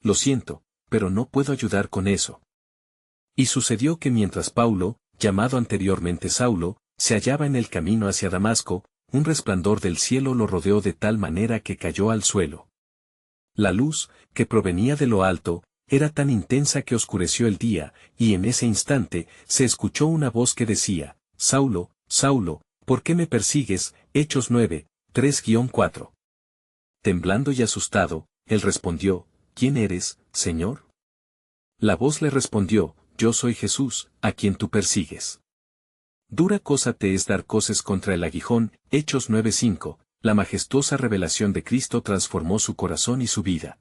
lo siento, pero no puedo ayudar con eso. Y sucedió que mientras Paulo, llamado anteriormente Saulo, se hallaba en el camino hacia Damasco, un resplandor del cielo lo rodeó de tal manera que cayó al suelo. La luz, que provenía de lo alto, era tan intensa que oscureció el día, y en ese instante se escuchó una voz que decía, Saulo, Saulo, ¿por qué me persigues? Hechos 9, 3-4. Temblando y asustado, él respondió, ¿quién eres, Señor? La voz le respondió, yo soy Jesús, a quien tú persigues. Dura cosa te es dar coces contra el aguijón, Hechos 9:5, la majestuosa revelación de Cristo transformó su corazón y su vida.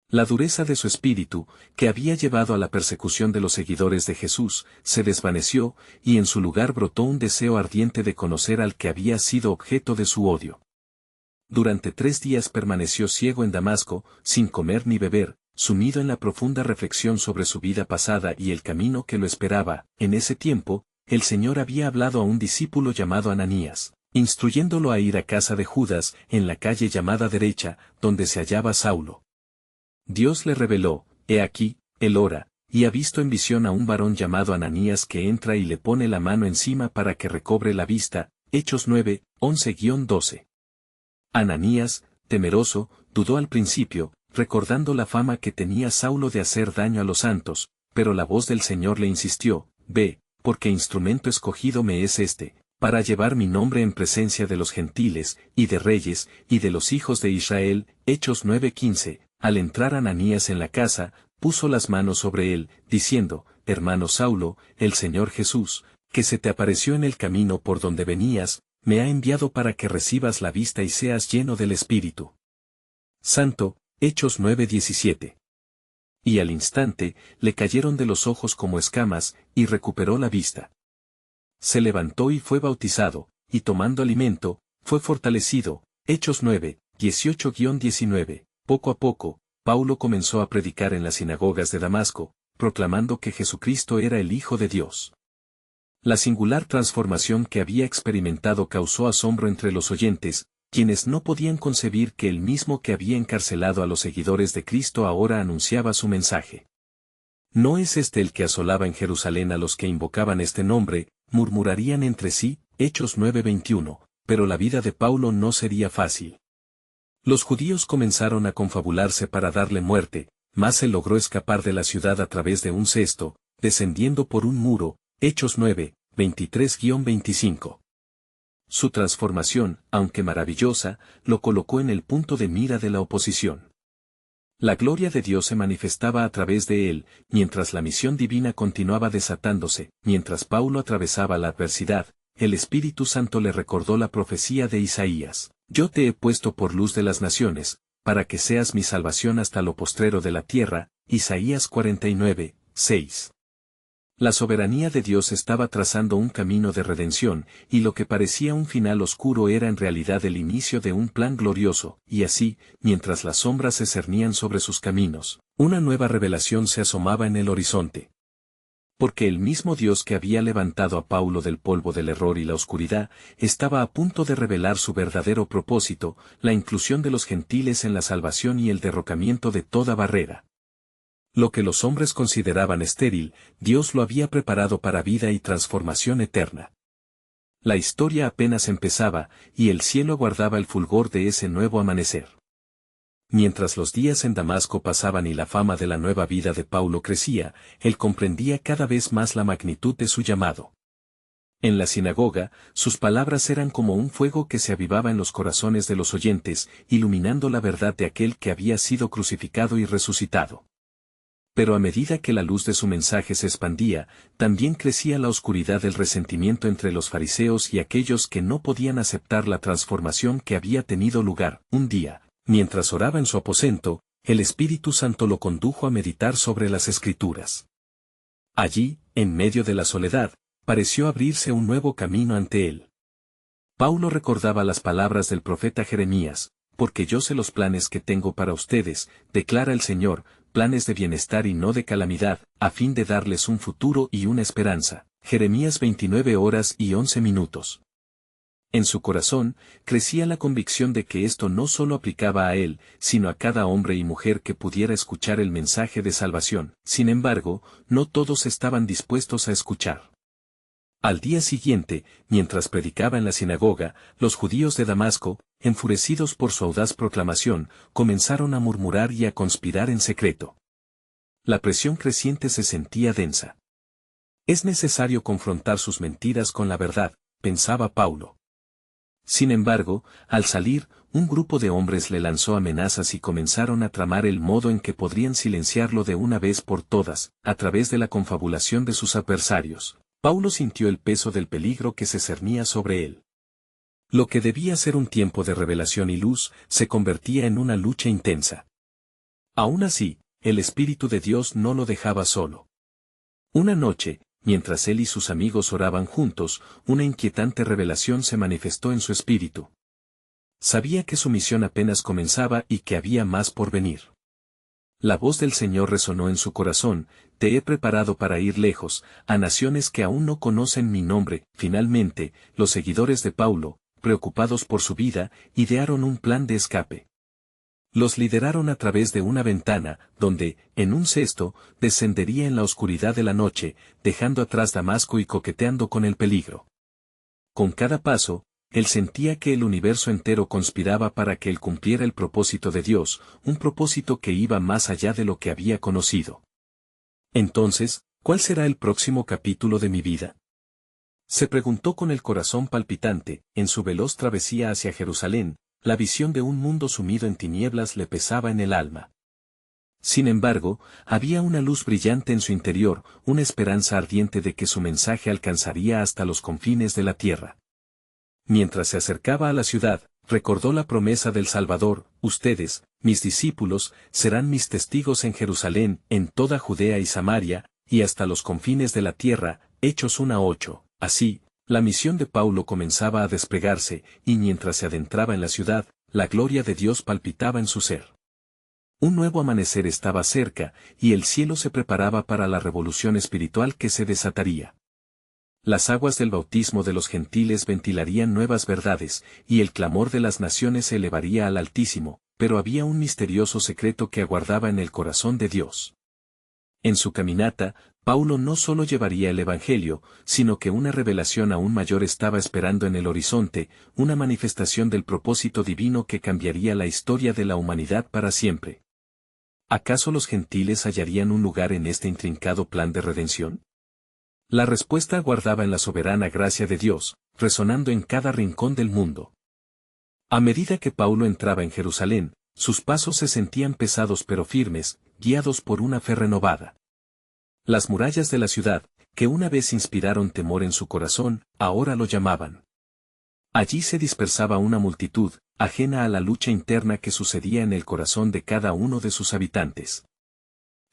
La dureza de su espíritu, que había llevado a la persecución de los seguidores de Jesús, se desvaneció, y en su lugar brotó un deseo ardiente de conocer al que había sido objeto de su odio. Durante 3 días permaneció ciego en Damasco, sin comer ni beber, sumido en la profunda reflexión sobre su vida pasada y el camino que lo esperaba. En ese tiempo, el Señor había hablado a un discípulo llamado Ananías, instruyéndolo a ir a casa de Judas, en la calle llamada Derecha, donde se hallaba Saulo. Dios le reveló, he aquí, él ora, y ha visto en visión a un varón llamado Ananías que entra y le pone la mano encima para que recobre la vista, Hechos 9, 11-12. Ananías, temeroso, dudó al principio, recordando la fama que tenía Saulo de hacer daño a los santos, pero la voz del Señor le insistió, ve, porque instrumento escogido me es este, para llevar mi nombre en presencia de los gentiles, y de reyes, y de los hijos de Israel, Hechos 9:15. Al entrar Ananías en la casa, puso las manos sobre él, diciendo, hermano Saulo, el Señor Jesús, que se te apareció en el camino por donde venías, me ha enviado para que recibas la vista y seas lleno del Espíritu Santo, Hechos 9:17. Y al instante, le cayeron de los ojos como escamas, y recuperó la vista. Se levantó y fue bautizado, y tomando alimento, fue fortalecido, Hechos 9, 18-19. Poco a poco, Paulo comenzó a predicar en las sinagogas de Damasco, proclamando que Jesucristo era el Hijo de Dios. La singular transformación que había experimentado causó asombro entre los oyentes, quienes no podían concebir que el mismo que había encarcelado a los seguidores de Cristo ahora anunciaba su mensaje. ¿No es este el que asolaba en Jerusalén a los que invocaban este nombre? Murmurarían entre sí, Hechos 9:21, pero la vida de Paulo no sería fácil. Los judíos comenzaron a confabularse para darle muerte, mas él logró escapar de la ciudad a través de un cesto, descendiendo por un muro, Hechos 9, 23-25. Su transformación, aunque maravillosa, lo colocó en el punto de mira de la oposición. La gloria de Dios se manifestaba a través de él, mientras la misión divina continuaba desatándose, mientras Paulo atravesaba la adversidad, el Espíritu Santo le recordó la profecía de Isaías. Yo te he puesto por luz de las naciones, para que seas mi salvación hasta lo postrero de la tierra, Isaías 49, 6. La soberanía de Dios estaba trazando un camino de redención, y lo que parecía un final oscuro era en realidad el inicio de un plan glorioso, y así, mientras las sombras se cernían sobre sus caminos, una nueva revelación se asomaba en el horizonte. Porque el mismo Dios que había levantado a Paulo del polvo del error y la oscuridad, estaba a punto de revelar su verdadero propósito, la inclusión de los gentiles en la salvación y el derrocamiento de toda barrera. Lo que los hombres consideraban estéril, Dios lo había preparado para vida y transformación eterna. La historia apenas empezaba, y el cielo guardaba el fulgor de ese nuevo amanecer. Mientras los días en Damasco pasaban y la fama de la nueva vida de Paulo crecía, él comprendía cada vez más la magnitud de su llamado. En la sinagoga, sus palabras eran como un fuego que se avivaba en los corazones de los oyentes, iluminando la verdad de aquel que había sido crucificado y resucitado. Pero a medida que la luz de su mensaje se expandía, también crecía la oscuridad del resentimiento entre los fariseos y aquellos que no podían aceptar la transformación que había tenido lugar. Un día, mientras oraba en su aposento, el Espíritu Santo lo condujo a meditar sobre las Escrituras. Allí, en medio de la soledad, pareció abrirse un nuevo camino ante él. Paulo recordaba las palabras del profeta Jeremías, porque yo sé los planes que tengo para ustedes, declara el Señor, planes de bienestar y no de calamidad, a fin de darles un futuro y una esperanza. Jeremías 29 horas y 11 minutos. En su corazón, crecía la convicción de que esto no solo aplicaba a él, sino a cada hombre y mujer que pudiera escuchar el mensaje de salvación. Sin embargo, no todos estaban dispuestos a escuchar. Al día siguiente, mientras predicaba en la sinagoga, los judíos de Damasco, enfurecidos por su audaz proclamación, comenzaron a murmurar y a conspirar en secreto. La presión creciente se sentía densa. Es necesario confrontar sus mentiras con la verdad, pensaba Paulo. Sin embargo, al salir, un grupo de hombres le lanzó amenazas y comenzaron a tramar el modo en que podrían silenciarlo de una vez por todas, a través de la confabulación de sus adversarios. Paulo sintió el peso del peligro que se cernía sobre él. Lo que debía ser un tiempo de revelación y luz, se convertía en una lucha intensa. Aún así, el Espíritu de Dios no lo dejaba solo. Una noche, mientras él y sus amigos oraban juntos, una inquietante revelación se manifestó en su espíritu. Sabía que su misión apenas comenzaba y que había más por venir. La voz del Señor resonó en su corazón: te he preparado para ir lejos, a naciones que aún no conocen mi nombre. Finalmente, los seguidores de Paulo, preocupados por su vida, idearon un plan de escape. Los lideraron a través de una ventana, donde, en un cesto, descendería en la oscuridad de la noche, dejando atrás Damasco y coqueteando con el peligro. Con cada paso, él sentía que el universo entero conspiraba para que él cumpliera el propósito de Dios, un propósito que iba más allá de lo que había conocido. Entonces, ¿cuál será el próximo capítulo de mi vida? Se preguntó con el corazón palpitante. En su veloz travesía hacia Jerusalén, la visión de un mundo sumido en tinieblas le pesaba en el alma. Sin embargo, había una luz brillante en su interior, una esperanza ardiente de que su mensaje alcanzaría hasta los confines de la tierra. Mientras se acercaba a la ciudad, recordó la promesa del Salvador: ustedes, mis discípulos, serán mis testigos en Jerusalén, en toda Judea y Samaria, y hasta los confines de la tierra. Hechos 1:8. Así, la misión de Paulo comenzaba a desplegarse, y mientras se adentraba en la ciudad, la gloria de Dios palpitaba en su ser. Un nuevo amanecer estaba cerca, y el cielo se preparaba para la revolución espiritual que se desataría. Las aguas del bautismo de los gentiles ventilarían nuevas verdades, y el clamor de las naciones se elevaría al Altísimo, pero había un misterioso secreto que aguardaba en el corazón de Dios. En su caminata, Paulo no solo llevaría el Evangelio, sino que una revelación aún mayor estaba esperando en el horizonte, una manifestación del propósito divino que cambiaría la historia de la humanidad para siempre. ¿Acaso los gentiles hallarían un lugar en este intrincado plan de redención? La respuesta aguardaba en la soberana gracia de Dios, resonando en cada rincón del mundo. A medida que Paulo entraba en Jerusalén, sus pasos se sentían pesados pero firmes, guiados por una fe renovada. Las murallas de la ciudad, que una vez inspiraron temor en su corazón, ahora lo llamaban. Allí se dispersaba una multitud, ajena a la lucha interna que sucedía en el corazón de cada uno de sus habitantes.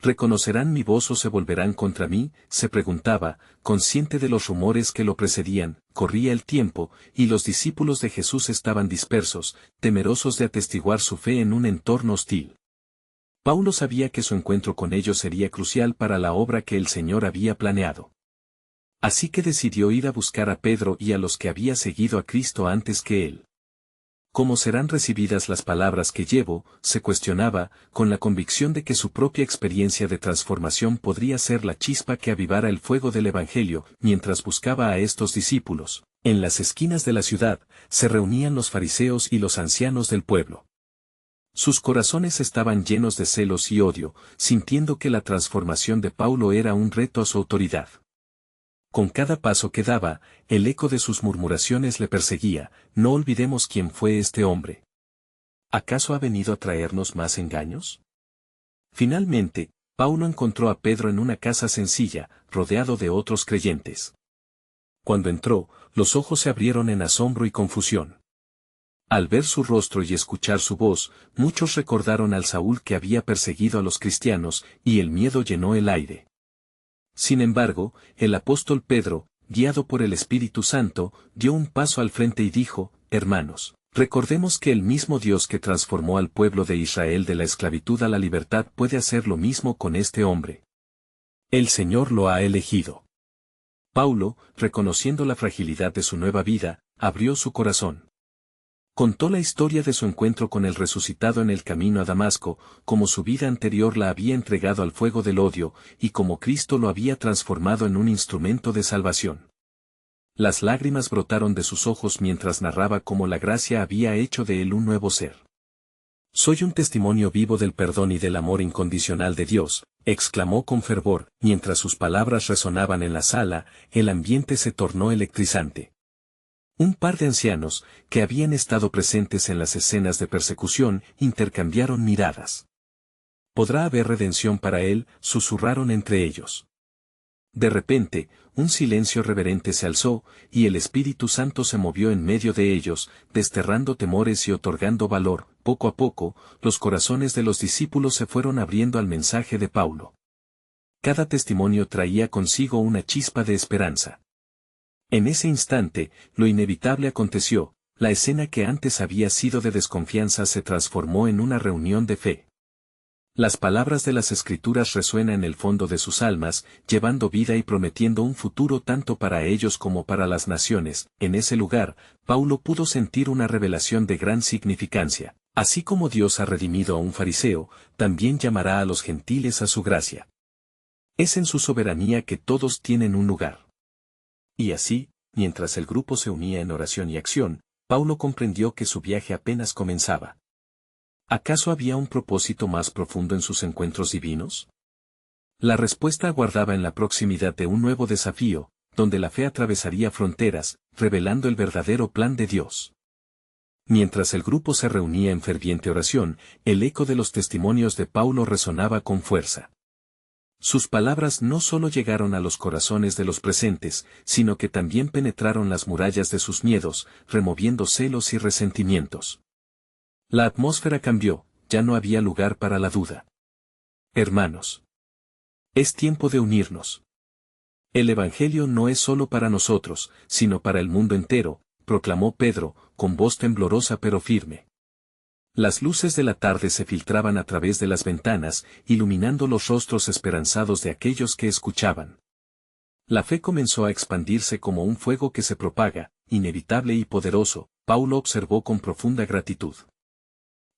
¿Reconocerán mi voz o se volverán contra mí?, se preguntaba, consciente de los rumores que lo precedían. Corría el tiempo, y los discípulos de Jesús estaban dispersos, temerosos de atestiguar su fe en un entorno hostil. Paulo sabía que su encuentro con ellos sería crucial para la obra que el Señor había planeado. Así que decidió ir a buscar a Pedro y a los que había seguido a Cristo antes que él. ¿Cómo serán recibidas las palabras que llevo?, se cuestionaba, con la convicción de que su propia experiencia de transformación podría ser la chispa que avivara el fuego del Evangelio. Mientras buscaba a estos discípulos, en las esquinas de la ciudad, se reunían los fariseos y los ancianos del pueblo. Sus corazones estaban llenos de celos y odio, sintiendo que la transformación de Paulo era un reto a su autoridad. Con cada paso que daba, el eco de sus murmuraciones le perseguía: no olvidemos quién fue este hombre. ¿Acaso ha venido a traernos más engaños? Finalmente, Paulo encontró a Pedro en una casa sencilla, rodeado de otros creyentes. Cuando entró, los ojos se abrieron en asombro y confusión. Al ver su rostro y escuchar su voz, muchos recordaron al Saúl que había perseguido a los cristianos, y el miedo llenó el aire. Sin embargo, el apóstol Pedro, guiado por el Espíritu Santo, dio un paso al frente y dijo: hermanos, recordemos que el mismo Dios que transformó al pueblo de Israel de la esclavitud a la libertad puede hacer lo mismo con este hombre. El Señor lo ha elegido. Paulo, reconociendo la fragilidad de su nueva vida, abrió su corazón. Contó la historia de su encuentro con el resucitado en el camino a Damasco, cómo su vida anterior la había entregado al fuego del odio, y cómo Cristo lo había transformado en un instrumento de salvación. Las lágrimas brotaron de sus ojos mientras narraba cómo la gracia había hecho de él un nuevo ser. «Soy un testimonio vivo del perdón y del amor incondicional de Dios», exclamó con fervor, mientras sus palabras resonaban en la sala, el ambiente se tornó electrizante. Un par de ancianos, que habían estado presentes en las escenas de persecución, intercambiaron miradas. «¿Podrá haber redención para él?», susurraron entre ellos. De repente, un silencio reverente se alzó, y el Espíritu Santo se movió en medio de ellos, desterrando temores y otorgando valor. Poco a poco, los corazones de los discípulos se fueron abriendo al mensaje de Paulo. Cada testimonio traía consigo una chispa de esperanza. En ese instante, lo inevitable aconteció, la escena que antes había sido de desconfianza se transformó en una reunión de fe. Las palabras de las Escrituras resuenan en el fondo de sus almas, llevando vida y prometiendo un futuro tanto para ellos como para las naciones. En ese lugar, Paulo pudo sentir una revelación de gran significancia. Así como Dios ha redimido a un fariseo, también llamará a los gentiles a su gracia. Es en su soberanía que todos tienen un lugar. Y así, mientras el grupo se unía en oración y acción, Paulo comprendió que su viaje apenas comenzaba. ¿Acaso había un propósito más profundo en sus encuentros divinos? La respuesta aguardaba en la proximidad de un nuevo desafío, donde la fe atravesaría fronteras, revelando el verdadero plan de Dios. Mientras el grupo se reunía en ferviente oración, el eco de los testimonios de Paulo resonaba con fuerza. Sus palabras no solo llegaron a los corazones de los presentes, sino que también penetraron las murallas de sus miedos, removiendo celos y resentimientos. La atmósfera cambió, ya no había lugar para la duda. Hermanos, es tiempo de unirnos. El Evangelio no es solo para nosotros, sino para el mundo entero, proclamó Pedro, con voz temblorosa pero firme. Las luces de la tarde se filtraban a través de las ventanas, iluminando los rostros esperanzados de aquellos que escuchaban. La fe comenzó a expandirse como un fuego que se propaga, inevitable y poderoso. Paulo observó con profunda gratitud.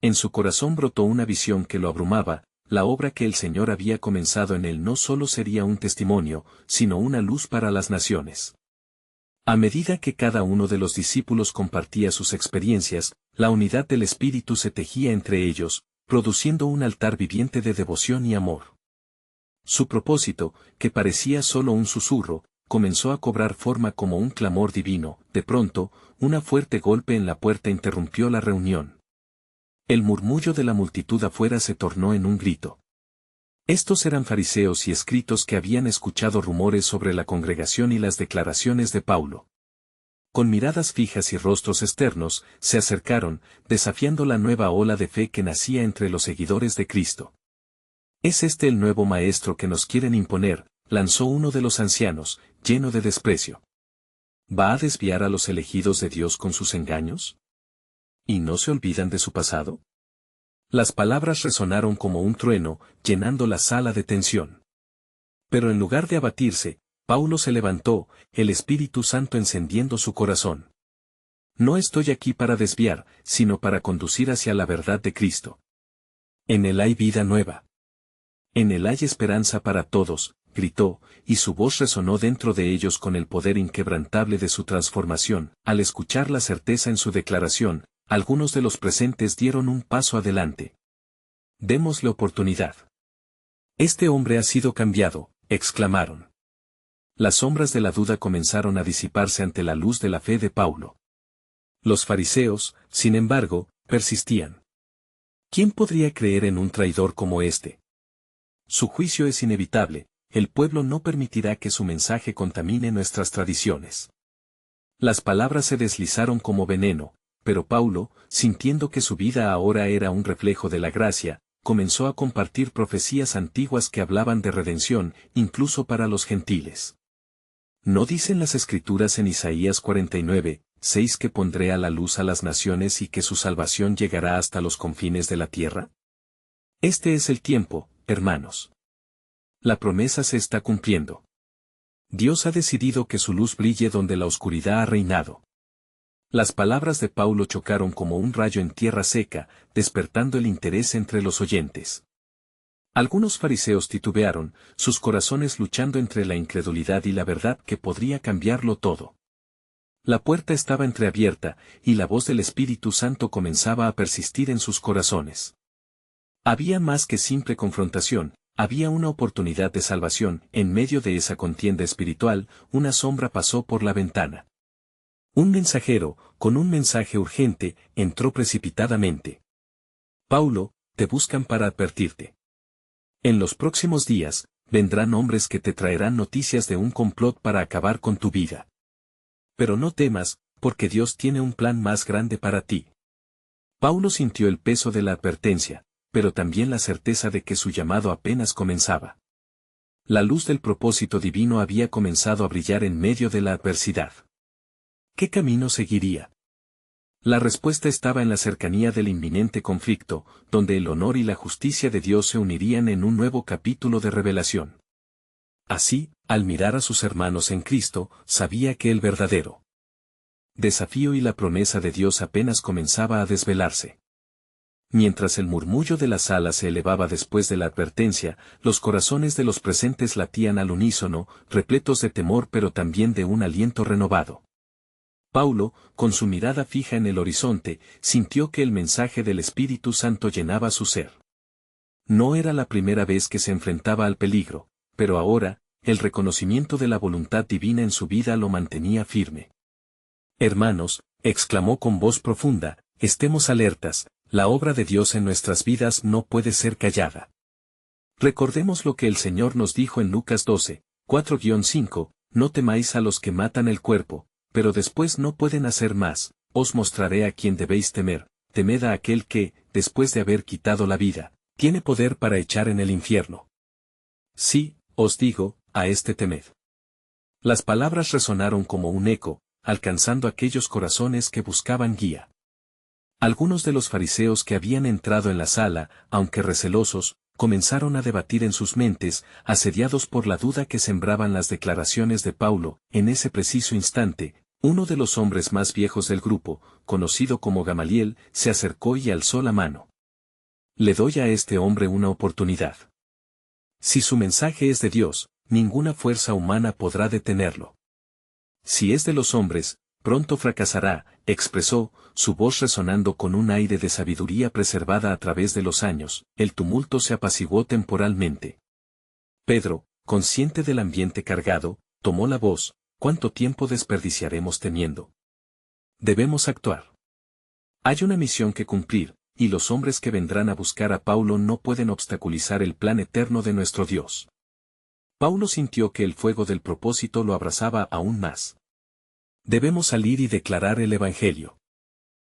En su corazón brotó una visión que lo abrumaba, la obra que el Señor había comenzado en él no solo sería un testimonio, sino una luz para las naciones. A medida que cada uno de los discípulos compartía sus experiencias, la unidad del Espíritu se tejía entre ellos, produciendo un altar viviente de devoción y amor. Su propósito, que parecía solo un susurro, comenzó a cobrar forma como un clamor divino. De pronto, un fuerte golpe en la puerta interrumpió la reunión. El murmullo de la multitud afuera se tornó en un grito. Estos eran fariseos y escritos que habían escuchado rumores sobre la congregación y las declaraciones de Paulo. Con miradas fijas y rostros externos, se acercaron, desafiando la nueva ola de fe que nacía entre los seguidores de Cristo. «¿Es este el nuevo maestro que nos quieren imponer?», lanzó uno de los ancianos, lleno de desprecio. «¿Va a desviar a los elegidos de Dios con sus engaños? ¿Y no se olvidan de su pasado?». Las palabras resonaron como un trueno, llenando la sala de tensión. Pero en lugar de abatirse, Paulo se levantó, el Espíritu Santo encendiendo su corazón. «No estoy aquí para desviar, sino para conducir hacia la verdad de Cristo. En él hay vida nueva. En él hay esperanza para todos», gritó, y su voz resonó dentro de ellos con el poder inquebrantable de su transformación. Al escuchar la certeza en su declaración, algunos de los presentes dieron un paso adelante. «Démosle oportunidad. Este hombre ha sido cambiado», exclamaron. Las sombras de la duda comenzaron a disiparse ante la luz de la fe de Paulo. Los fariseos, sin embargo, persistían. ¿Quién podría creer en un traidor como este? Su juicio es inevitable, el pueblo no permitirá que su mensaje contamine nuestras tradiciones. Las palabras se deslizaron como veneno, pero Paulo, sintiendo que su vida ahora era un reflejo de la gracia, comenzó a compartir profecías antiguas que hablaban de redención, incluso para los gentiles. ¿No dicen las Escrituras en Isaías 49:6 que pondré a la luz a las naciones y que su salvación llegará hasta los confines de la tierra? Este es el tiempo, hermanos. La promesa se está cumpliendo. Dios ha decidido que su luz brille donde la oscuridad ha reinado. Las palabras de Paulo chocaron como un rayo en tierra seca, despertando el interés entre los oyentes. Algunos fariseos titubearon, sus corazones luchando entre la incredulidad y la verdad que podría cambiarlo todo. La puerta estaba entreabierta, y la voz del Espíritu Santo comenzaba a persistir en sus corazones. Había más que simple confrontación, había una oportunidad de salvación. En medio de esa contienda espiritual, una sombra pasó por la ventana. Un mensajero, con un mensaje urgente, entró precipitadamente. Paulo, te buscan para advertirte. En los próximos días, vendrán hombres que te traerán noticias de un complot para acabar con tu vida. Pero no temas, porque Dios tiene un plan más grande para ti. Paulo sintió el peso de la advertencia, pero también la certeza de que su llamado apenas comenzaba. La luz del propósito divino había comenzado a brillar en medio de la adversidad. ¿Qué camino seguiría? La respuesta estaba en la cercanía del inminente conflicto, donde el honor y la justicia de Dios se unirían en un nuevo capítulo de revelación. Así, al mirar a sus hermanos en Cristo, sabía que el verdadero desafío y la promesa de Dios apenas comenzaba a desvelarse. Mientras el murmullo de la sala se elevaba después de la advertencia, los corazones de los presentes latían al unísono, repletos de temor pero también de un aliento renovado. Paulo, con su mirada fija en el horizonte, sintió que el mensaje del Espíritu Santo llenaba su ser. No era la primera vez que se enfrentaba al peligro, pero ahora, el reconocimiento de la voluntad divina en su vida lo mantenía firme. Hermanos, exclamó con voz profunda, estemos alertas, la obra de Dios en nuestras vidas no puede ser callada. Recordemos lo que el Señor nos dijo en Lucas 12, 4-5, no temáis a los que matan el cuerpo, pero después no pueden hacer más, os mostraré a quién debéis temer, temed a aquel que, después de haber quitado la vida, tiene poder para echar en el infierno. Sí, os digo, a este temed. Las palabras resonaron como un eco, alcanzando aquellos corazones que buscaban guía. Algunos de los fariseos que habían entrado en la sala, aunque recelosos, comenzaron a debatir en sus mentes, asediados por la duda que sembraban las declaraciones de Paulo. En ese preciso instante, uno de los hombres más viejos del grupo, conocido como Gamaliel, se acercó y alzó la mano. Le doy a este hombre una oportunidad. Si su mensaje es de Dios, ninguna fuerza humana podrá detenerlo. Si es de los hombres, pronto fracasará, expresó, su voz resonando con un aire de sabiduría preservada a través de los años. El tumulto se apaciguó temporalmente. Pedro, consciente del ambiente cargado, tomó la voz, ¿cuánto tiempo desperdiciaremos temiendo? Debemos actuar. Hay una misión que cumplir, y los hombres que vendrán a buscar a Paulo no pueden obstaculizar el plan eterno de nuestro Dios. Paulo sintió que el fuego del propósito lo abrazaba aún más. Debemos salir y declarar el Evangelio.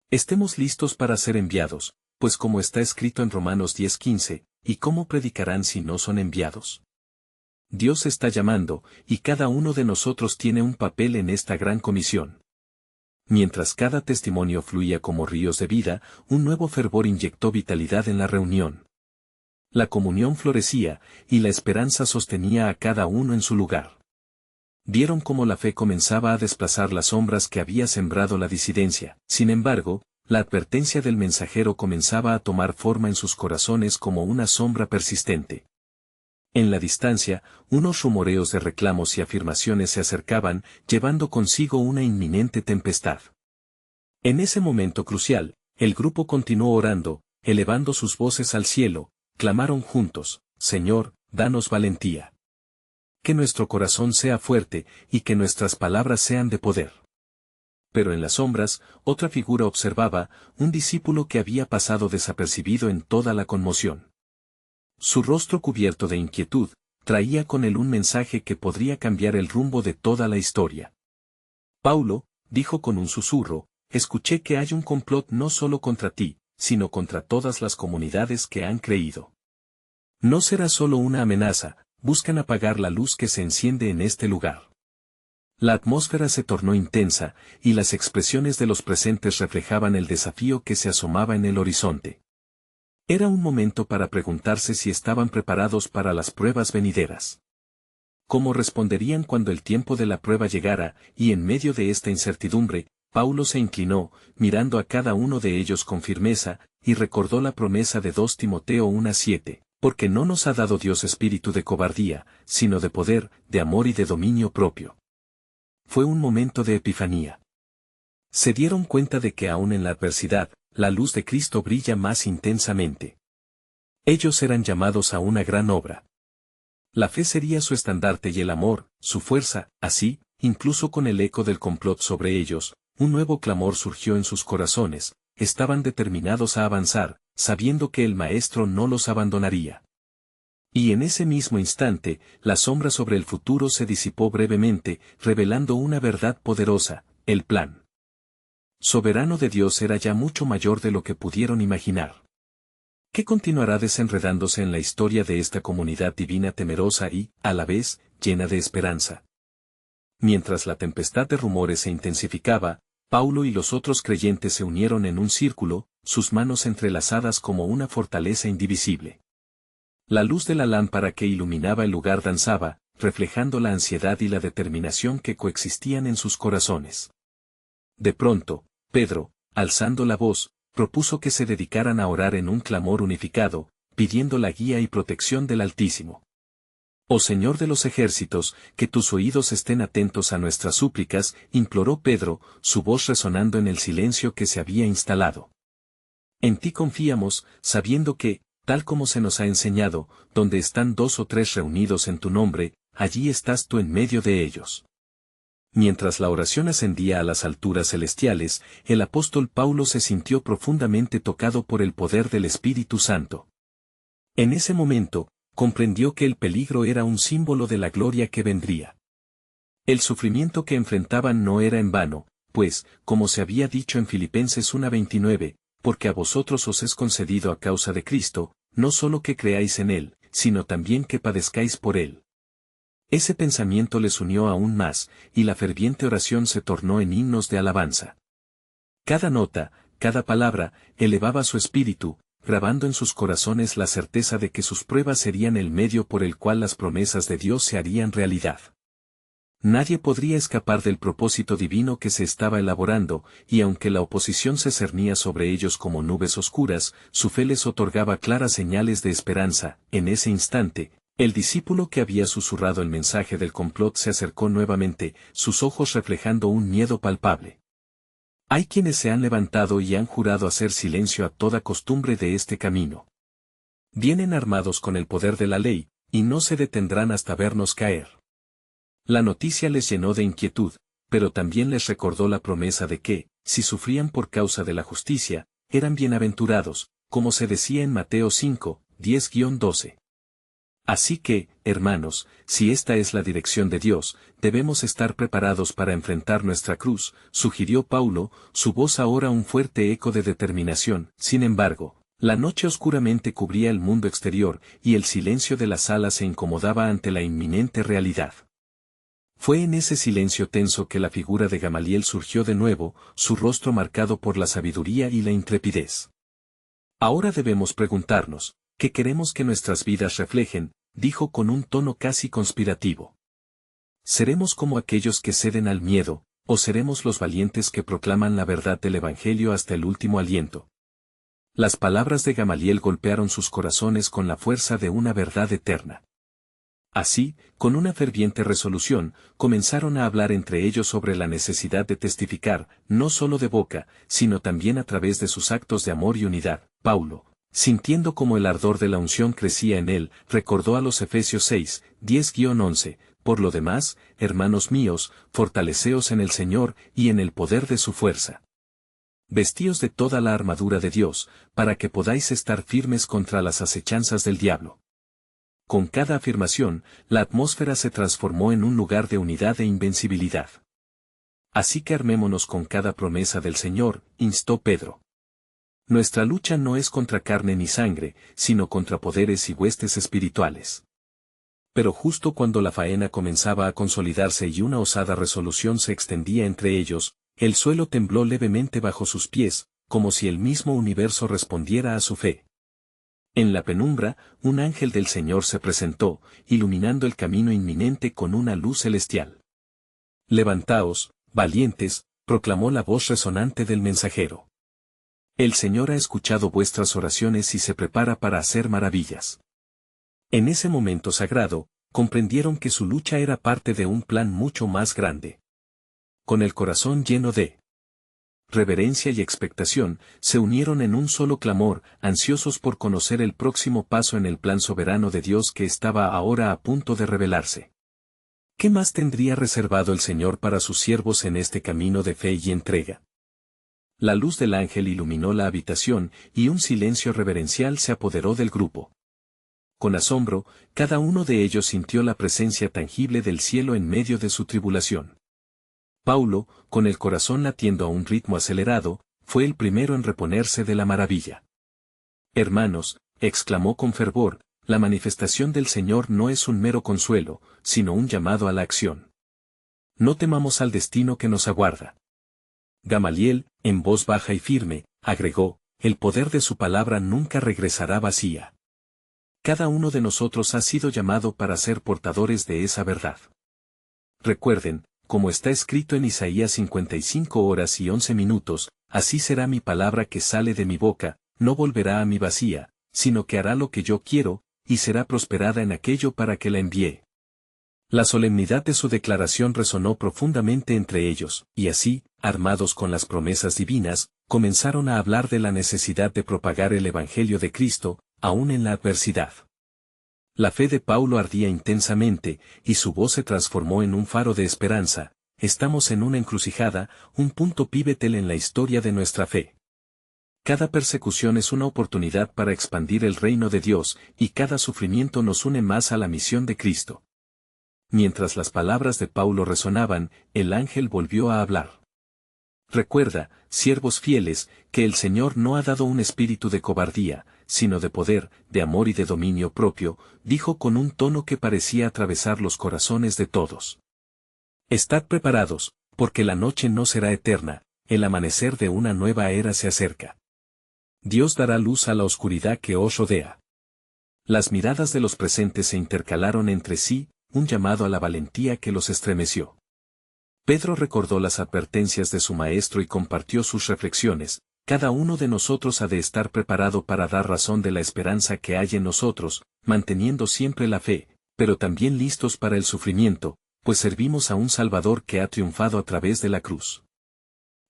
Estemos listos para ser enviados, pues como está escrito en Romanos 10:15, ¿y cómo predicarán si no son enviados? Dios está llamando, y cada uno de nosotros tiene un papel en esta gran comisión. Mientras cada testimonio fluía como ríos de vida, un nuevo fervor inyectó vitalidad en la reunión. La comunión florecía, y la esperanza sostenía a cada uno en su lugar. Vieron cómo la fe comenzaba a desplazar las sombras que había sembrado la disidencia. Sin embargo, la advertencia del mensajero comenzaba a tomar forma en sus corazones como una sombra persistente. En la distancia, unos rumoreos de reclamos y afirmaciones se acercaban, llevando consigo una inminente tempestad. En ese momento crucial, el grupo continuó orando, elevando sus voces al cielo, clamaron juntos, Señor, danos valentía. Que nuestro corazón sea fuerte, y que nuestras palabras sean de poder. Pero en las sombras, otra figura observaba, un discípulo que había pasado desapercibido en toda la conmoción. Su rostro cubierto de inquietud, traía con él un mensaje que podría cambiar el rumbo de toda la historia. Paulo, dijo con un susurro, escuché que hay un complot no solo contra ti, sino contra todas las comunidades que han creído. No será solo una amenaza, buscan apagar la luz que se enciende en este lugar. La atmósfera se tornó intensa, y las expresiones de los presentes reflejaban el desafío que se asomaba en el horizonte. Era un momento para preguntarse si estaban preparados para las pruebas venideras. ¿Cómo responderían cuando el tiempo de la prueba llegara, y en medio de esta incertidumbre, Paulo se inclinó, mirando a cada uno de ellos con firmeza, y recordó la promesa de 2 Timoteo 1:7, porque no nos ha dado Dios espíritu de cobardía, sino de poder, de amor y de dominio propio. Fue un momento de epifanía. Se dieron cuenta de que aún en la adversidad, la luz de Cristo brilla más intensamente. Ellos eran llamados a una gran obra. La fe sería su estandarte y el amor, su fuerza. Así, incluso con el eco del complot sobre ellos, un nuevo clamor surgió en sus corazones. Estaban determinados a avanzar, sabiendo que el Maestro no los abandonaría. Y en ese mismo instante, la sombra sobre el futuro se disipó brevemente, revelando una verdad poderosa: el plan soberano de Dios era ya mucho mayor de lo que pudieron imaginar. ¿Qué continuará desenredándose en la historia de esta comunidad divina temerosa y, a la vez, llena de esperanza? Mientras la tempestad de rumores se intensificaba, Paulo y los otros creyentes se unieron en un círculo, sus manos entrelazadas como una fortaleza indivisible. La luz de la lámpara que iluminaba el lugar danzaba, reflejando la ansiedad y la determinación que coexistían en sus corazones. De pronto, Pedro, alzando la voz, propuso que se dedicaran a orar en un clamor unificado, pidiendo la guía y protección del Altísimo. Oh Señor de los ejércitos, que tus oídos estén atentos a nuestras súplicas, imploró Pedro, su voz resonando en el silencio que se había instalado. En ti confiamos, sabiendo que, tal como se nos ha enseñado, donde están 2 o 3 reunidos en tu nombre, allí estás tú en medio de ellos. Mientras la oración ascendía a las alturas celestiales, el apóstol Paulo se sintió profundamente tocado por el poder del Espíritu Santo. En ese momento, comprendió que el peligro era un símbolo de la gloria que vendría. El sufrimiento que enfrentaban no era en vano, pues, como se había dicho en Filipenses 1:29, porque a vosotros os es concedido a causa de Cristo, no solo que creáis en Él, sino también que padezcáis por Él. Ese pensamiento les unió aún más, y la ferviente oración se tornó en himnos de alabanza. Cada nota, cada palabra, elevaba su espíritu, grabando en sus corazones la certeza de que sus pruebas serían el medio por el cual las promesas de Dios se harían realidad. Nadie podría escapar del propósito divino que se estaba elaborando, y aunque la oposición se cernía sobre ellos como nubes oscuras, su fe les otorgaba claras señales de esperanza. En ese instante, el discípulo que había susurrado el mensaje del complot se acercó nuevamente, sus ojos reflejando un miedo palpable. Hay quienes se han levantado y han jurado hacer silencio a toda costumbre de este camino. Vienen armados con el poder de la ley, y no se detendrán hasta vernos caer. La noticia les llenó de inquietud, pero también les recordó la promesa de que, si sufrían por causa de la justicia, eran bienaventurados, como se decía en Mateo 5:10-12. Así que, hermanos, si esta es la dirección de Dios, debemos estar preparados para enfrentar nuestra cruz, sugirió Paulo, su voz ahora un fuerte eco de determinación. Sin embargo, la noche oscuramente cubría el mundo exterior, y el silencio de la sala se incomodaba ante la inminente realidad. Fue en ese silencio tenso que la figura de Gamaliel surgió de nuevo, su rostro marcado por la sabiduría y la intrepidez. Ahora debemos preguntarnos, ¿qué queremos que nuestras vidas reflejen?, dijo con un tono casi conspirativo. ¿Seremos como aquellos que ceden al miedo, o seremos los valientes que proclaman la verdad del Evangelio hasta el último aliento? Las palabras de Gamaliel golpearon sus corazones con la fuerza de una verdad eterna. Así, con una ferviente resolución, comenzaron a hablar entre ellos sobre la necesidad de testificar, no solo de boca, sino también a través de sus actos de amor y unidad. Paulo, sintiendo como el ardor de la unción crecía en él, recordó a los Efesios 6:10-11, por lo demás, hermanos míos, fortaleceos en el Señor y en el poder de su fuerza. Vestíos de toda la armadura de Dios, para que podáis estar firmes contra las acechanzas del diablo. Con cada afirmación, la atmósfera se transformó en un lugar de unidad e invencibilidad. Así que armémonos con cada promesa del Señor, instó Pedro. Nuestra lucha no es contra carne ni sangre, sino contra poderes y huestes espirituales. Pero justo cuando la faena comenzaba a consolidarse y una osada resolución se extendía entre ellos, el suelo tembló levemente bajo sus pies, como si el mismo universo respondiera a su fe. En la penumbra, un ángel del Señor se presentó, iluminando el camino inminente con una luz celestial. Levantaos, valientes, proclamó la voz resonante del mensajero. El Señor ha escuchado vuestras oraciones y se prepara para hacer maravillas. En ese momento sagrado, comprendieron que su lucha era parte de un plan mucho más grande. Con el corazón lleno de reverencia y expectación, se unieron en un solo clamor, ansiosos por conocer el próximo paso en el plan soberano de Dios que estaba ahora a punto de revelarse. ¿Qué más tendría reservado el Señor para sus siervos en este camino de fe y entrega? La luz del ángel iluminó la habitación y un silencio reverencial se apoderó del grupo. Con asombro, cada uno de ellos sintió la presencia tangible del cielo en medio de su tribulación. Paulo, con el corazón latiendo a un ritmo acelerado, fue el primero en reponerse de la maravilla. Hermanos, exclamó con fervor, la manifestación del Señor no es un mero consuelo, sino un llamado a la acción. No temamos al destino que nos aguarda. Gamaliel, en voz baja y firme, agregó, el poder de su palabra nunca regresará vacía. Cada uno de nosotros ha sido llamado para ser portadores de esa verdad. Recuerden, como está escrito en Isaías 55 horas y 11 minutos, así será mi palabra que sale de mi boca, no volverá a mí vacía, sino que hará lo que yo quiero, y será prosperada en aquello para que la envié. La solemnidad de su declaración resonó profundamente entre ellos, y así, armados con las promesas divinas, comenzaron a hablar de la necesidad de propagar el Evangelio de Cristo, aún en la adversidad. La fe de Paulo ardía intensamente, y su voz se transformó en un faro de esperanza. Estamos en una encrucijada, un punto pivotal en la historia de nuestra fe. Cada persecución es una oportunidad para expandir el reino de Dios, y cada sufrimiento nos une más a la misión de Cristo. Mientras las palabras de Paulo resonaban, el ángel volvió a hablar. Recuerda, siervos fieles, que el Señor no ha dado un espíritu de cobardía, sino de poder, de amor y de dominio propio, dijo con un tono que parecía atravesar los corazones de todos. Estad preparados, porque la noche no será eterna, el amanecer de una nueva era se acerca. Dios dará luz a la oscuridad que os rodea. Las miradas de los presentes se intercalaron entre sí, un llamado a la valentía que los estremeció. Pedro recordó las advertencias de su maestro y compartió sus reflexiones. Cada uno de nosotros ha de estar preparado para dar razón de la esperanza que hay en nosotros, manteniendo siempre la fe, pero también listos para el sufrimiento, pues servimos a un Salvador que ha triunfado a través de la cruz.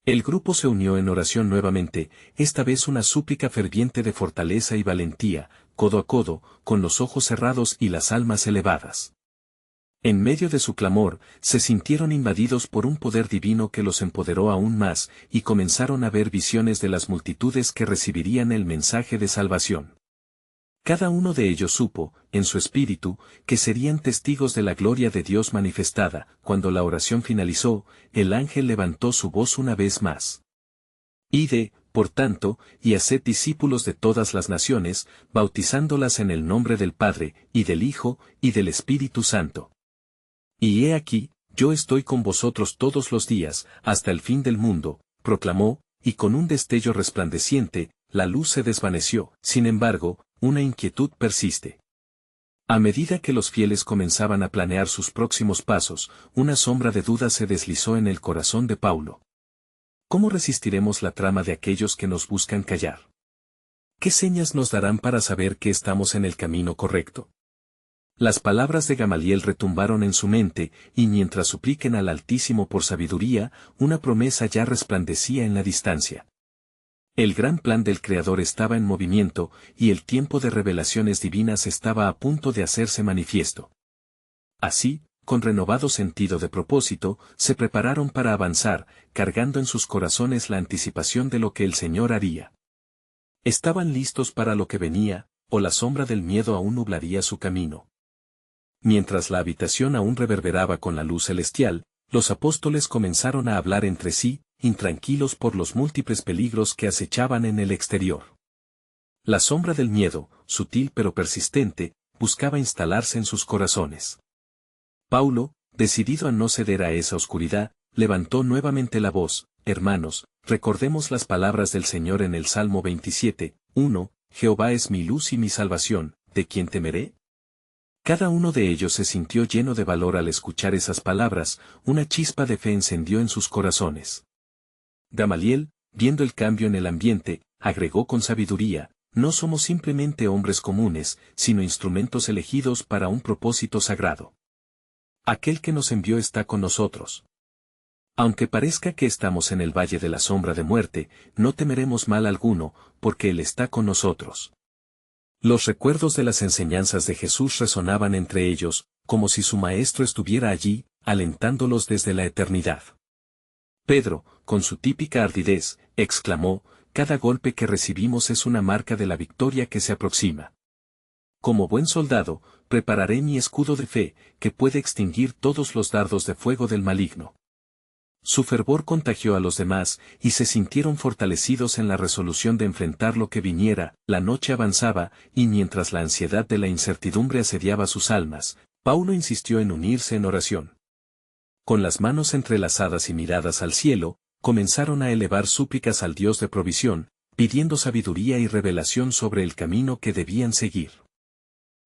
El grupo se unió en oración nuevamente, esta vez una súplica ferviente de fortaleza y valentía, codo a codo, con los ojos cerrados y las almas elevadas. En medio de su clamor, se sintieron invadidos por un poder divino que los empoderó aún más, y comenzaron a ver visiones de las multitudes que recibirían el mensaje de salvación. Cada uno de ellos supo, en su espíritu, que serían testigos de la gloria de Dios manifestada. Cuando la oración finalizó, el ángel levantó su voz una vez más. Id, por tanto, y haced discípulos de todas las naciones, bautizándolas en el nombre del Padre, y del Hijo, y del Espíritu Santo. Y he aquí, yo estoy con vosotros todos los días, hasta el fin del mundo, proclamó, y con un destello resplandeciente, la luz se desvaneció. Sin embargo, una inquietud persiste. A medida que los fieles comenzaban a planear sus próximos pasos, una sombra de duda se deslizó en el corazón de Paulo. ¿Cómo resistiremos la trama de aquellos que nos buscan callar? ¿Qué señas nos darán para saber que estamos en el camino correcto? Las palabras de Gamaliel retumbaron en su mente, y mientras supliquen al Altísimo por sabiduría, una promesa ya resplandecía en la distancia. El gran plan del Creador estaba en movimiento, y el tiempo de revelaciones divinas estaba a punto de hacerse manifiesto. Así, con renovado sentido de propósito, se prepararon para avanzar, cargando en sus corazones la anticipación de lo que el Señor haría. Estaban listos para lo que venía, o la sombra del miedo aún nublaría su camino. Mientras la habitación aún reverberaba con la luz celestial, los apóstoles comenzaron a hablar entre sí, intranquilos por los múltiples peligros que acechaban en el exterior. La sombra del miedo, sutil pero persistente, buscaba instalarse en sus corazones. Paulo, decidido a no ceder a esa oscuridad, levantó nuevamente la voz. Hermanos, recordemos las palabras del Señor en el Salmo 27, 1, Jehová es mi luz y mi salvación, ¿de quién temeré? Cada uno de ellos se sintió lleno de valor al escuchar esas palabras, una chispa de fe encendió en sus corazones. Gamaliel, viendo el cambio en el ambiente, agregó con sabiduría: no somos simplemente hombres comunes, sino instrumentos elegidos para un propósito sagrado. Aquel que nos envió está con nosotros. Aunque parezca que estamos en el valle de la sombra de muerte, no temeremos mal alguno, porque Él está con nosotros. Los recuerdos de las enseñanzas de Jesús resonaban entre ellos, como si su Maestro estuviera allí, alentándolos desde la eternidad. Pedro, con su típica ardidez, exclamó: cada golpe que recibimos es una marca de la victoria que se aproxima. Como buen soldado, prepararé mi escudo de fe, que puede extinguir todos los dardos de fuego del maligno. Su fervor contagió a los demás, y se sintieron fortalecidos en la resolución de enfrentar lo que viniera. La noche avanzaba, y mientras la ansiedad de la incertidumbre asediaba sus almas, Paulo insistió en unirse en oración. Con las manos entrelazadas y miradas al cielo, comenzaron a elevar súplicas al Dios de provisión, pidiendo sabiduría y revelación sobre el camino que debían seguir.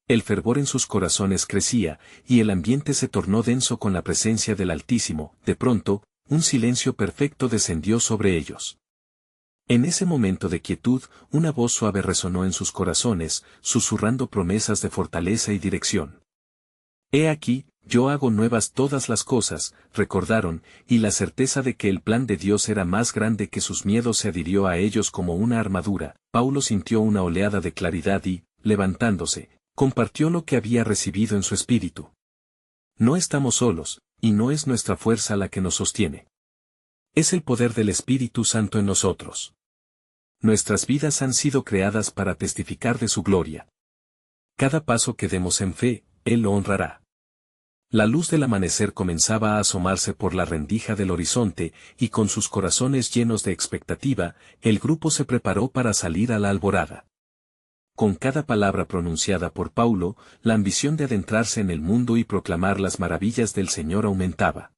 El fervor en sus corazones crecía, y el ambiente se tornó denso con la presencia del Altísimo. De pronto, un silencio perfecto descendió sobre ellos. En ese momento de quietud, una voz suave resonó en sus corazones, susurrando promesas de fortaleza y dirección. He aquí, yo hago nuevas todas las cosas, recordaron, y la certeza de que el plan de Dios era más grande que sus miedos se adhirió a ellos como una armadura. Paulo sintió una oleada de claridad y, levantándose, compartió lo que había recibido en su espíritu. No estamos solos, y no es nuestra fuerza la que nos sostiene. Es el poder del Espíritu Santo en nosotros. Nuestras vidas han sido creadas para testificar de su gloria. Cada paso que demos en fe, Él lo honrará. La luz del amanecer comenzaba a asomarse por la rendija del horizonte, y con sus corazones llenos de expectativa, el grupo se preparó para salir a la alborada. Con cada palabra pronunciada por Paulo, la ambición de adentrarse en el mundo y proclamar las maravillas del Señor aumentaba.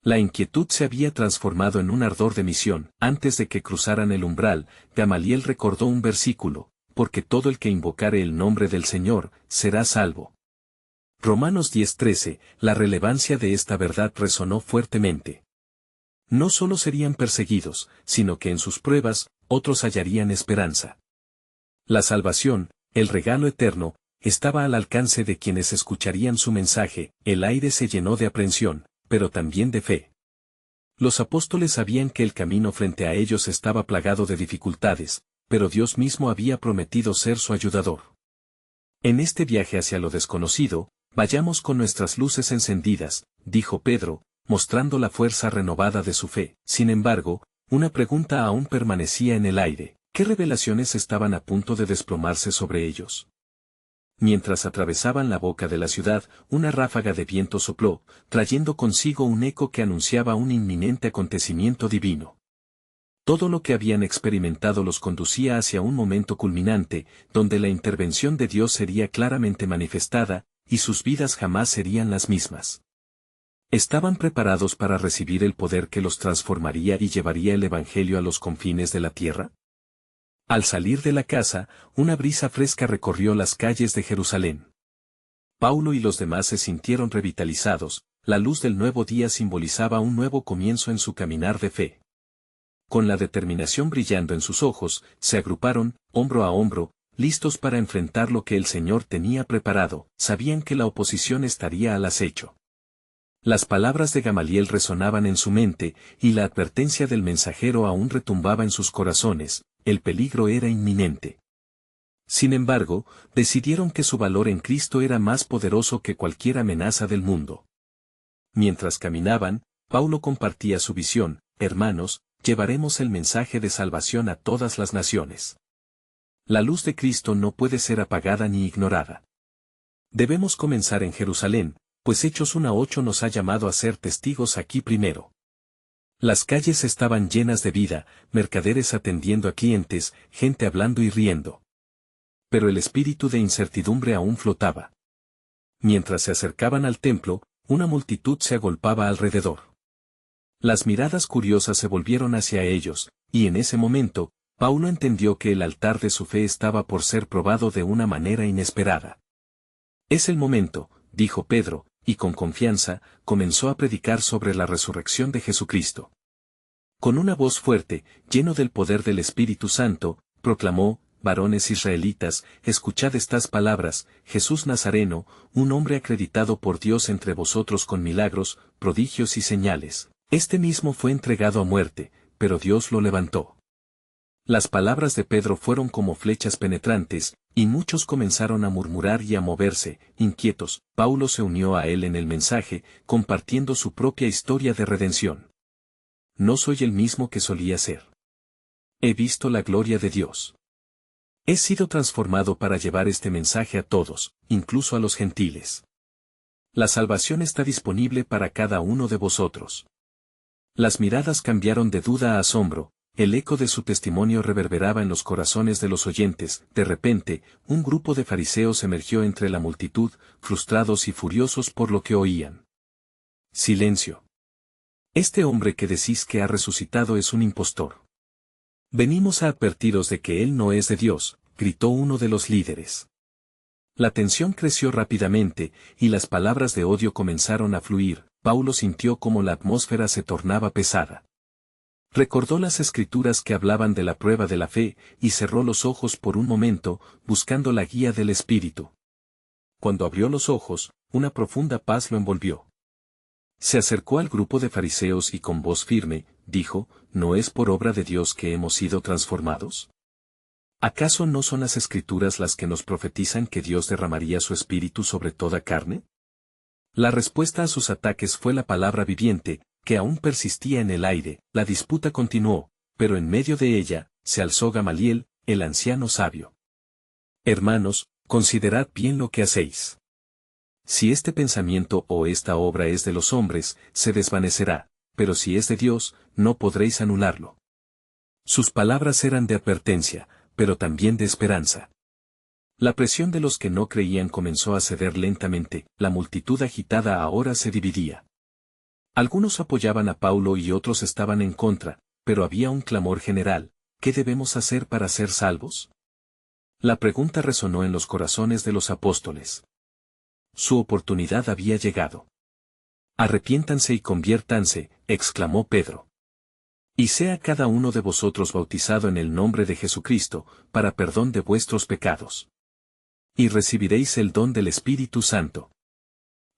La inquietud se había transformado en un ardor de misión. Antes de que cruzaran el umbral, Gamaliel recordó un versículo: porque todo el que invocare el nombre del Señor, será salvo. Romanos 10:13, la relevancia de esta verdad resonó fuertemente. No solo serían perseguidos, sino que en sus pruebas, otros hallarían esperanza. La salvación, el regalo eterno, estaba al alcance de quienes escucharían su mensaje. El aire se llenó de aprensión, pero también de fe. Los apóstoles sabían que el camino frente a ellos estaba plagado de dificultades, pero Dios mismo había prometido ser su ayudador. En este viaje hacia lo desconocido, vayamos con nuestras luces encendidas, dijo Pedro, mostrando la fuerza renovada de su fe. Sin embargo, una pregunta aún permanecía en el aire: ¿qué revelaciones estaban a punto de desplomarse sobre ellos? Mientras atravesaban la boca de la ciudad, una ráfaga de viento sopló, trayendo consigo un eco que anunciaba un inminente acontecimiento divino. Todo lo que habían experimentado los conducía hacia un momento culminante, donde la intervención de Dios sería claramente manifestada, y sus vidas jamás serían las mismas. ¿Estaban preparados para recibir el poder que los transformaría y llevaría el Evangelio a los confines de la tierra? Al salir de la casa, una brisa fresca recorrió las calles de Jerusalén. Paulo y los demás se sintieron revitalizados. La luz del nuevo día simbolizaba un nuevo comienzo en su caminar de fe. Con la determinación brillando en sus ojos, se agruparon, hombro a hombro, listos para enfrentar lo que el Señor tenía preparado. Sabían que la oposición estaría al acecho. Las palabras de Gamaliel resonaban en su mente, y la advertencia del mensajero aún retumbaba en sus corazones: el peligro era inminente. Sin embargo, decidieron que su valor en Cristo era más poderoso que cualquier amenaza del mundo. Mientras caminaban, Paulo compartía su visión: hermanos, llevaremos el mensaje de salvación a todas las naciones. La luz de Cristo no puede ser apagada ni ignorada. Debemos comenzar en Jerusalén, pues Hechos 1:8 nos ha llamado a ser testigos aquí primero. Las calles estaban llenas de vida, mercaderes atendiendo a clientes, gente hablando y riendo. Pero el espíritu de incertidumbre aún flotaba. Mientras se acercaban al templo, una multitud se agolpaba alrededor. Las miradas curiosas se volvieron hacia ellos, y en ese momento, Paulo entendió que el altar de su fe estaba por ser probado de una manera inesperada. Es el momento, dijo Pedro, y con confianza, comenzó a predicar sobre la resurrección de Jesucristo. Con una voz fuerte, lleno del poder del Espíritu Santo, proclamó: «Varones israelitas, escuchad estas palabras: Jesús Nazareno, un hombre acreditado por Dios entre vosotros con milagros, prodigios y señales. Este mismo fue entregado a muerte, pero Dios lo levantó». Las palabras de Pedro fueron como flechas penetrantes, y muchos comenzaron a murmurar y a moverse, inquietos. Paulo se unió a él en el mensaje, compartiendo su propia historia de redención. «No soy el mismo que solía ser. He visto la gloria de Dios. He sido transformado para llevar este mensaje a todos, incluso a los gentiles. La salvación está disponible para cada uno de vosotros». Las miradas cambiaron de duda a asombro. El eco de su testimonio reverberaba en los corazones de los oyentes. De repente, un grupo de fariseos emergió entre la multitud, frustrados y furiosos por lo que oían. «Silencio. Este hombre que decís que ha resucitado es un impostor. Venimos a advertiros de que él no es de Dios», gritó uno de los líderes. La tensión creció rápidamente, y las palabras de odio comenzaron a fluir. Paulo sintió como la atmósfera se tornaba pesada. Recordó las escrituras que hablaban de la prueba de la fe, y cerró los ojos por un momento, buscando la guía del Espíritu. Cuando abrió los ojos, una profunda paz lo envolvió. Se acercó al grupo de fariseos y con voz firme, dijo: «¿No es por obra de Dios que hemos sido transformados? ¿Acaso no son las escrituras las que nos profetizan que Dios derramaría su Espíritu sobre toda carne?». La respuesta a sus ataques fue la palabra viviente, que aún persistía en el aire. La disputa continuó, pero en medio de ella, se alzó Gamaliel, el anciano sabio. «Hermanos, considerad bien lo que hacéis. Si este pensamiento o esta obra es de los hombres, se desvanecerá, pero si es de Dios, no podréis anularlo». Sus palabras eran de advertencia, pero también de esperanza. La presión de los que no creían comenzó a ceder lentamente. La multitud agitada ahora se dividía. Algunos apoyaban a Paulo y otros estaban en contra, pero había un clamor general: ¿qué debemos hacer para ser salvos? La pregunta resonó en los corazones de los apóstoles. Su oportunidad había llegado. «Arrepiéntanse y conviértanse», exclamó Pedro. «Y sea cada uno de vosotros bautizado en el nombre de Jesucristo, para perdón de vuestros pecados. Y recibiréis el don del Espíritu Santo».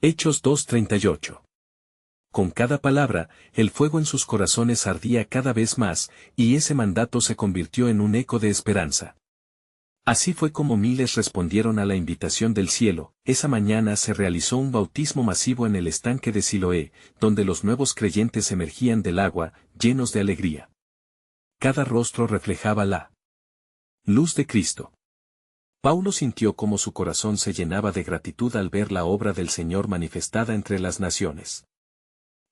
Hechos 2:38. Con cada palabra, el fuego en sus corazones ardía cada vez más, y ese mandato se convirtió en un eco de esperanza. Así fue como miles respondieron a la invitación del cielo. Esa mañana se realizó un bautismo masivo en el estanque de Siloé, donde los nuevos creyentes emergían del agua, llenos de alegría. Cada rostro reflejaba la luz de Cristo. Paulo sintió cómo su corazón se llenaba de gratitud al ver la obra del Señor manifestada entre las naciones.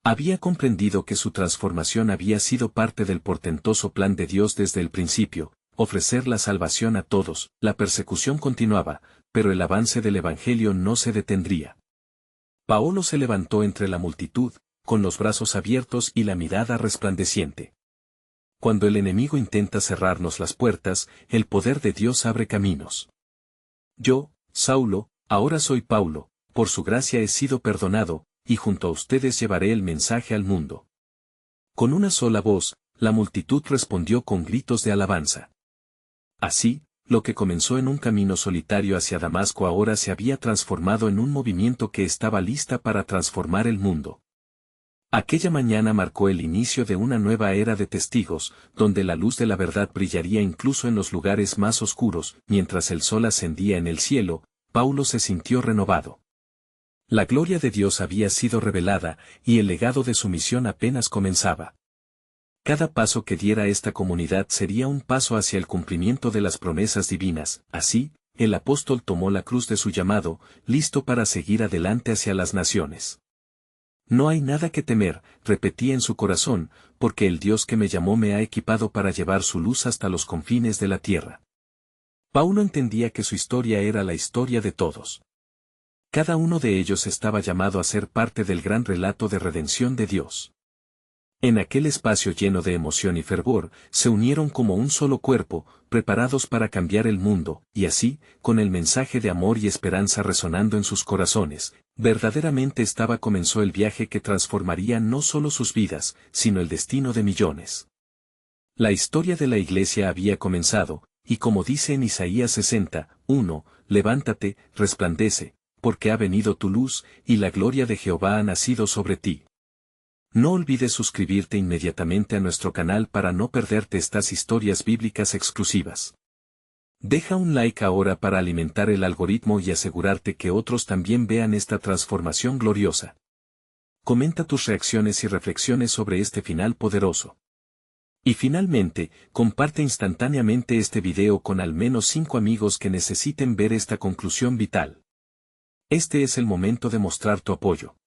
Había comprendido que su transformación había sido parte del portentoso plan de Dios desde el principio: ofrecer la salvación a todos. La persecución continuaba, pero el avance del Evangelio no se detendría. Paulo se levantó entre la multitud, con los brazos abiertos y la mirada resplandeciente. Cuando el enemigo intenta cerrarnos las puertas, el poder de Dios abre caminos. «Yo, Saulo, ahora soy Paulo, por su gracia he sido perdonado, y junto a ustedes llevaré el mensaje al mundo». Con una sola voz, la multitud respondió con gritos de alabanza. Así, lo que comenzó en un camino solitario hacia Damasco ahora se había transformado en un movimiento que estaba lista para transformar el mundo. Aquella mañana marcó el inicio de una nueva era de testigos, donde la luz de la verdad brillaría incluso en los lugares más oscuros. Mientras el sol ascendía en el cielo, Paulo se sintió renovado. La gloria de Dios había sido revelada, y el legado de su misión apenas comenzaba. Cada paso que diera esta comunidad sería un paso hacia el cumplimiento de las promesas divinas. Así, el apóstol tomó la cruz de su llamado, listo para seguir adelante hacia las naciones. «No hay nada que temer», repetía en su corazón, «porque el Dios que me llamó me ha equipado para llevar su luz hasta los confines de la tierra». Paulo entendía que su historia era la historia de todos. Cada uno de ellos estaba llamado a ser parte del gran relato de redención de Dios. En aquel espacio lleno de emoción y fervor, se unieron como un solo cuerpo, preparados para cambiar el mundo, y así, con el mensaje de amor y esperanza resonando en sus corazones, verdaderamente comenzó el viaje que transformaría no solo sus vidas, sino el destino de millones. La historia de la Iglesia había comenzado, y como dice en Isaías 60:1, levántate, resplandece, porque ha venido tu luz, y la gloria de Jehová ha nacido sobre ti. No olvides suscribirte inmediatamente a nuestro canal para no perderte estas historias bíblicas exclusivas. Deja un like ahora para alimentar el algoritmo y asegurarte que otros también vean esta transformación gloriosa. Comenta tus reacciones y reflexiones sobre este final poderoso. Y finalmente, comparte instantáneamente este video con al menos 5 amigos que necesiten ver esta conclusión vital. Este es el momento de mostrar tu apoyo.